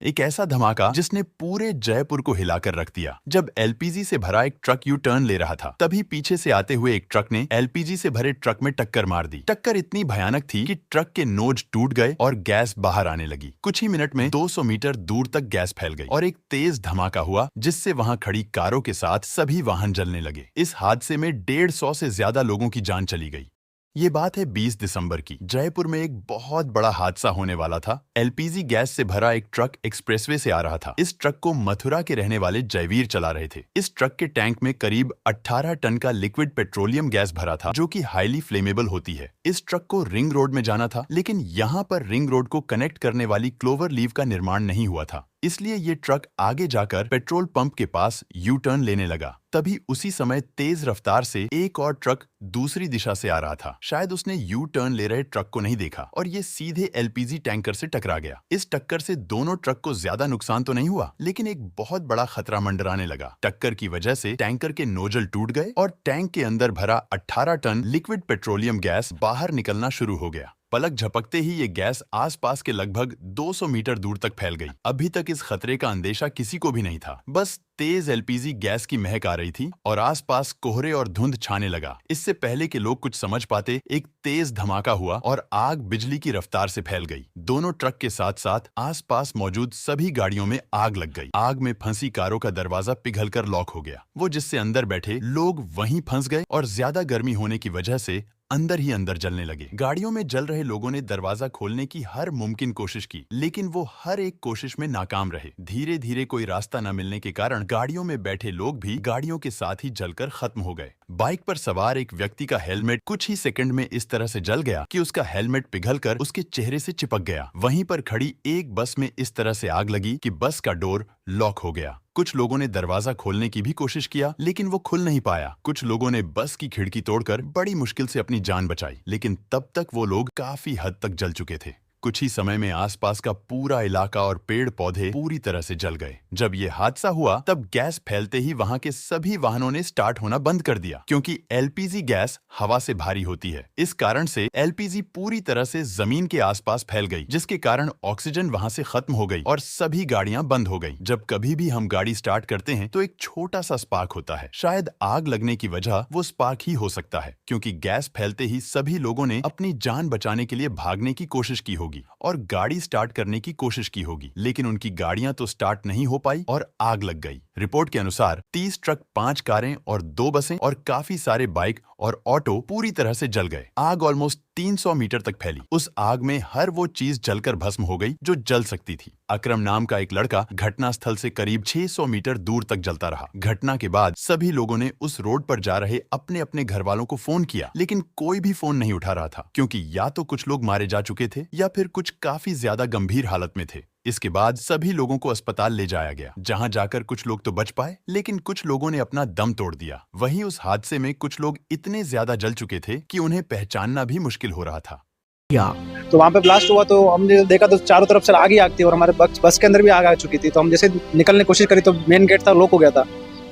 एक ऐसा धमाका जिसने पूरे जयपुर को हिलाकर रख दिया। जब एलपीजी से भरा एक ट्रक यू टर्न ले रहा था, तभी पीछे से आते हुए एक ट्रक ने एलपीजी से भरे ट्रक में टक्कर मार दी। टक्कर इतनी भयानक थी कि ट्रक के नोज टूट गए और गैस बाहर आने लगी। कुछ ही मिनट में 200 मीटर दूर तक गैस फैल गई और एक तेज धमाका हुआ, जिससे वहां खड़ी कारों के साथ सभी वाहन जलने लगे। इस हादसे में 150 से ज्यादा लोगों की जान चली गई। ये बात है 20 दिसंबर की। जयपुर में एक बहुत बड़ा हादसा होने वाला था। एलपीजी गैस से भरा एक ट्रक एक्सप्रेसवे से आ रहा था। इस ट्रक को मथुरा के रहने वाले जयवीर चला रहे थे। इस ट्रक के टैंक में करीब 18 टन का लिक्विड पेट्रोलियम गैस भरा था, जो कि हाईली फ्लेमेबल होती है। इस ट्रक को रिंग रोड में जाना था, लेकिन यहाँ पर रिंग रोड को कनेक्ट करने वाली क्लोवर लीव का निर्माण नहीं हुआ था। इसलिए ये ट्रक आगे जाकर पेट्रोल पंप के पास यू टर्न लेने लगा। तभी उसी समय तेज रफ्तार से एक और ट्रक दूसरी दिशा से आ रहा था। शायद उसने यू टर्न ले रहे ट्रक को नहीं देखा और ये सीधे एलपीजी टैंकर से टकरा गया। इस टक्कर से दोनों ट्रक को ज्यादा नुकसान तो नहीं हुआ, लेकिन एक बहुत बड़ा खतरा मंडराने लगा। टक्कर की वजह से टैंकर के नोजल टूट गए और टैंक के अंदर भरा 18 टन लिक्विड पेट्रोलियम गैस बाहर निकलना शुरू हो गया। पलक झपकते ही ये गैस आसपास के लगभग 200 मीटर दूर तक फैल गई। अभी तक इस खतरे का अंदेशा किसी को भी नहीं था। बस तेज एलपीजी गैस की महक आ रही थी और आसपास कोहरे और धुंध छाने लगा। इससे पहले कि लोग कुछ समझ पाते, एक तेज धमाका हुआ और आग बिजली की रफ्तार से फैल गई। दोनों ट्रक के साथ साथ आसपास मौजूद सभी गाड़ियों में आग लग गई। आग में फंसी कारों का दरवाजा पिघलकर लॉक हो गया। वो जिससे अंदर बैठे लोग वहीं फंस गए और ज्यादा गर्मी होने की वजह से अंदर ही अंदर जलने लगे। गाड़ियों में जल रहे लोगों ने दरवाजा खोलने की हर मुमकिन कोशिश की, लेकिन वो हर एक कोशिश में नाकाम रहे। धीरे धीरे कोई रास्ता न मिलने के कारण गाड़ियों में बैठे लोग भी गाड़ियों के साथ ही जलकर खत्म हो गए। बाइक पर सवार एक व्यक्ति का हेलमेट कुछ ही सेकंड में इस तरह से जल गया कि उसका हेलमेट पिघलकर उसके चेहरे से चिपक गया। वहीं पर खड़ी एक बस में इस तरह से आग लगी कि बस का डोर लॉक हो गया। कुछ लोगों ने दरवाजा खोलने की भी कोशिश किया, लेकिन वो खुल नहीं पाया। कुछ लोगों ने बस की खिड़की तोड़कर बड़ी मुश्किल से अपनी जान बचाई, लेकिन तब तक वो लोग काफी हद तक जल चुके थे। कुछ ही समय में आसपास का पूरा इलाका और पेड़ पौधे पूरी तरह से जल गए। जब ये हादसा हुआ, तब गैस फैलते ही वहां के सभी वाहनों ने स्टार्ट होना बंद कर दिया, क्योंकि एलपीजी गैस हवा से भारी होती है। इस कारण से एलपीजी पूरी तरह से जमीन के आसपास फैल गई, जिसके कारण ऑक्सीजन वहां से खत्म हो गई और सभी गाड़ियां बंद हो गई। जब कभी भी हम गाड़ी स्टार्ट करते हैं तो एक छोटा सा स्पार्क होता है। शायद आग लगने की वजह वो स्पार्क ही हो सकता है, क्योंकि गैस फैलते ही सभी लोगों ने अपनी जान बचाने के लिए भागने की कोशिश की होगी और गाड़ी स्टार्ट करने की कोशिश की होगी, लेकिन उनकी गाड़ियां तो स्टार्ट नहीं हो पाई और आग लग गई। रिपोर्ट के अनुसार 30 ट्रक, 5 कारें और 2 बसें और काफी सारे बाइक और ऑटो पूरी तरह से जल गए। आग ऑलमोस्ट 300 मीटर तक फैली। उस आग में हर वो चीज जलकर भस्म हो गई जो जल सकती थी। अकरम नाम का एक लड़का घटनास्थल से करीब 600 मीटर दूर तक जलता रहा। घटना के बाद सभी लोगों ने उस रोड पर जा रहे अपने अपने घर वालों को फोन किया, लेकिन कोई भी फोन नहीं उठा रहा था, क्योंकि या तो कुछ लोग मारे जा चुके थे या फिर कुछ काफी ज्यादा गंभीर हालत में थे। इसके बाद सभी लोगों को अस्पताल ले जाया गया, जहां जाकर कुछ लोग तो बच पाए, लेकिन कुछ लोगों ने अपना दम तोड़ दिया। वहीं उस हादसे में कुछ लोग इतने ज्यादा जल चुके थे कि उन्हें पहचानना भी मुश्किल हो रहा था। तो वहाँ पे ब्लास्ट हुआ तो हमने देखा तो चारों तरफ से आग ही आग थी और हमारे बस के अंदर भी आग आ चुकी थी। तो हम जैसे निकलने की कोशिश करी तो मेन गेट था, लॉक हो गया था।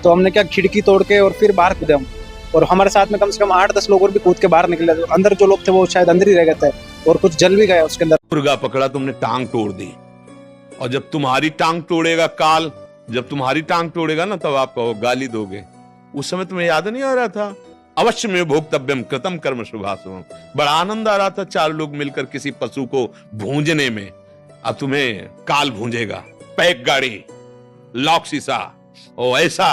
तो हमने क्या, खिड़की तोड़ के और फिर बाहर कूदे हम, और हमारे साथ में कम से कम 8-10 लोग और भी कूद के बाहर निकले। तो अंदर जो लोग थे वो शायद अंदर ही रह गए थे और कुछ जल भी गया उसके अंदर। मुर्गा पकड़ा, तुमने टांग तोड़ दी, और जब तुम्हारी टांग तोड़ेगा काल, जब तुम्हारी टांग तोड़ेगा ना, तब आप कहो गाली दोगे। उस समय तुम्हें याद नहीं आ रहा था? अवश्य में भोक्तव्यम कृतम कर्म शुभाशुभम। बड़ा आनंद आ रहा था 4 लोग मिलकर किसी पशु को भूंजने में। अब तुम्हें काल भूंजेगा। पैक गाड़ी, लॉक शीशा, ओ ऐसा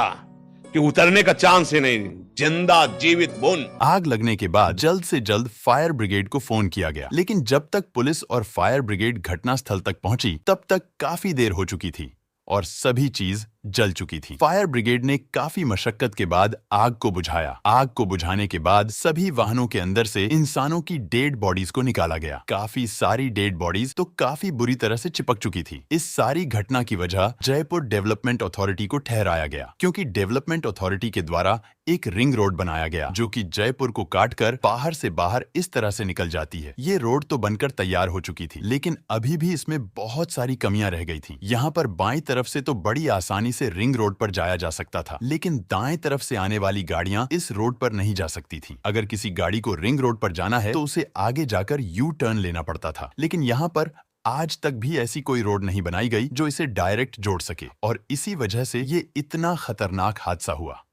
कि उतरने का चांस ही नहीं, जिंदा जीवित बुन। आग लगने के बाद जल्द से जल्द फायर ब्रिगेड को फोन किया गया, लेकिन जब तक पुलिस और फायर ब्रिगेड घटनास्थल तक पहुंची, तब तक काफी देर हो चुकी थी और सभी चीज जल चुकी थी। फायर ब्रिगेड ने काफी मशक्कत के बाद आग को बुझाया। आग को बुझाने के बाद सभी वाहनों के अंदर से इंसानों की डेड बॉडीज को निकाला गया। काफी सारी डेड बॉडीज तो काफी बुरी तरह से चिपक चुकी थी। इस सारी घटना की वजह जयपुर डेवलपमेंट अथॉरिटी को ठहराया गया, क्योंकि डेवलपमेंट अथॉरिटी के द्वारा एक रिंग रोड बनाया गया, जो कि जयपुर को काटकर बाहर से बाहर इस तरह से निकल जाती है। ये रोड तो बनकर तैयार हो चुकी थी, लेकिन अभी भी इसमें बहुत सारी कमियां रह गई थी। यहाँ पर बाईं तरफ से तो बड़ी आसानी से रिंग रोड पर जाया जा सकता था, लेकिन दाएं तरफ से आने वाली गाड़ियां इस रोड पर नहीं जा सकती थी। अगर किसी गाड़ी को रिंग रोड पर जाना है तो उसे आगे जाकर यू टर्न लेना पड़ता था, लेकिन यहाँ पर आज तक भी ऐसी कोई रोड नहीं बनाई गई जो इसे डायरेक्ट जोड़ सके और इसी वजह से ये इतना खतरनाक हादसा हुआ।